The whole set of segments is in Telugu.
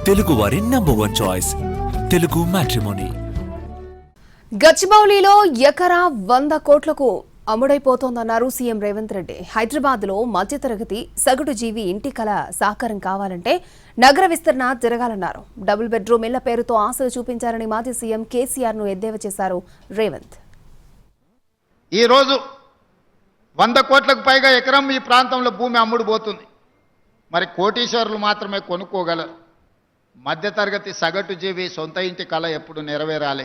తెలుగు వారి నంబర్ 1 చాయిస్ తెలుగు మ్యాట్రిమోనీ. గచ్చిబౌలిలో ఎకరా 100 కోట్లకు అమ్ముడైపోతోందన్నారు సీఎం రేవంత్ రెడ్డి. హైదరాబాద్లో మధ్యతరగతి సగటు జీవి ఇంటి కల సాకారం కావాలంటే నగర విస్తరణ జరగాలన్నారు. డబుల్ బెడ్రూమ్ ఇళ్ల పేరుతో ఆశలు చూపించారని మాజీ సీఎం కేసీఆర్ ను ఎద్దేవా చేశారు రేవంత్. ఈ రోజు 100 కోట్లకు పైగా ఎకరం ఈ ప్రాంతంలో భూమి అమ్ముడుపోతుంది. మరి కోటీశ్వరులు మాత్రమే కొనుక్కోగలరు. మధ్యతరగతి సగటు జీవి సొంత ఇంటి కళ ఎప్పుడు నెరవేరాలి?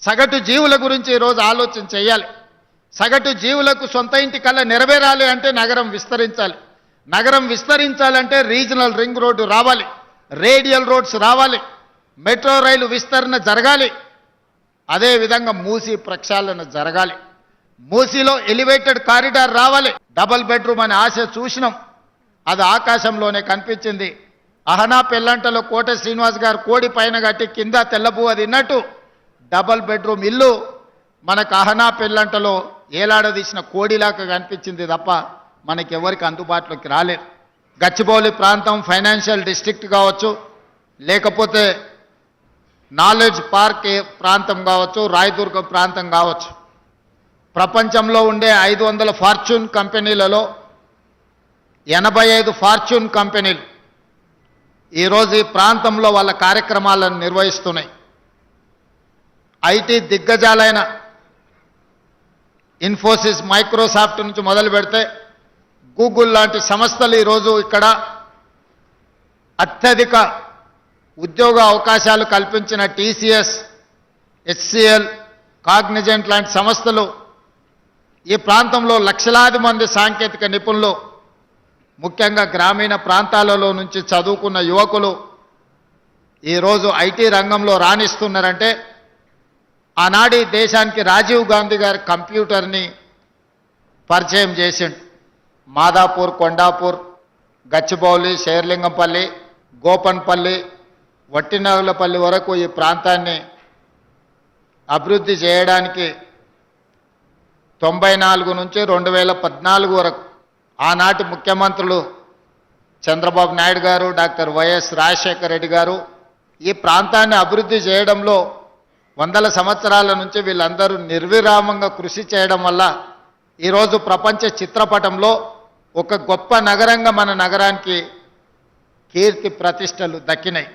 సగటు జీవుల గురించి ఈరోజు ఆలోచన చేయాలి. సగటు జీవులకు సొంత ఇంటి కళ నెరవేరాలి అంటే నగరం విస్తరించాలి. నగరం విస్తరించాలంటే రీజనల్ రింగ్ రోడ్డు రావాలి, రేడియల్ రోడ్స్ రావాలి, మెట్రో రైలు విస్తరణ జరగాలి, అదేవిధంగా మూసీ ప్రక్షాళన జరగాలి, మూసీలో ఎలివేటెడ్ కారిడార్ రావాలి. డబుల్ బెడ్రూమ్ అనే ఆశ చూసినాం, అది ఆకాశంలోనే కనిపించింది. అహనా పెల్లంటలో కోట శ్రీనివాస్ గారు కోడి పైన కట్టి కింద తెల్లబువ్వ తిన్నట్టు డబుల్ బెడ్రూమ్ ఇల్లు మనకు అహనా పెల్లంటలో ఏలాడదీసిన కోడిలాగా కనిపించింది తప్ప మనకి ఎవరికి అందుబాటులోకి రాలేదు. గచ్చిబౌలి ప్రాంతం ఫైనాన్షియల్ డిస్ట్రిక్ట్ కావచ్చు, లేకపోతే నాలెడ్జ్ పార్క్ ప్రాంతం కావచ్చు, రాయదుర్గం ప్రాంతం కావచ్చు, ప్రపంచంలో ఉండే 500 ఫార్చ్యూన్ కంపెనీలలో 85 ఫార్చ్యూన్ కంపెనీలు ఈరోజు ఈ ప్రాంతంలో వాళ్ళ కార్యక్రమాలను నిర్వహిస్తున్నాయి. ఐటీ దిగ్గజాలైన ఇన్ఫోసిస్, మైక్రోసాఫ్ట్ నుంచి మొదలు పెడితే గూగుల్ లాంటి సంస్థలు ఈరోజు ఇక్కడ అత్యధిక ఉద్యోగ అవకాశాలు కల్పించిన టీసీఎస్, హెచ్సిఎల్, కాగ్నిజెంట్ లాంటి సంస్థలు ఈ ప్రాంతంలో లక్షలాది మంది సాంకేతిక నిపుణులు, ముఖ్యంగా గ్రామీణ ప్రాంతాలలో నుంచి చదువుకున్న యువకులు ఈరోజు ఐటీ రంగంలో రాణిస్తున్నారంటే ఆనాటి దేశానికి రాజీవ్ గాంధీ గారి కంప్యూటర్ని పరిచయం చేసిండు. మాదాపూర్, కొండాపూర్, గచ్చిబౌలి, శేర్లింగంపల్లి, గోపన్పల్లి, వట్టినగలపల్లి వరకు ఈ ప్రాంతాన్ని అభివృద్ధి చేయడానికి 94 నుంచి 2014 వరకు ఆనాటి ముఖ్యమంత్రులు చంద్రబాబు నాయుడు గారు, డాక్టర్ వైఎస్ రాజశేఖర రెడ్డి గారు ఈ ప్రాంతాన్ని అభివృద్ధి చేయడంలో వందల సంవత్సరాల నుంచి వీళ్ళందరూ నిర్విరామంగా కృషి చేయడం వల్ల ఈరోజు ప్రపంచ చిత్రపటంలో ఒక గొప్ప నగరంగా మన నగరానికి కీర్తి ప్రతిష్టలు దక్కినాయి.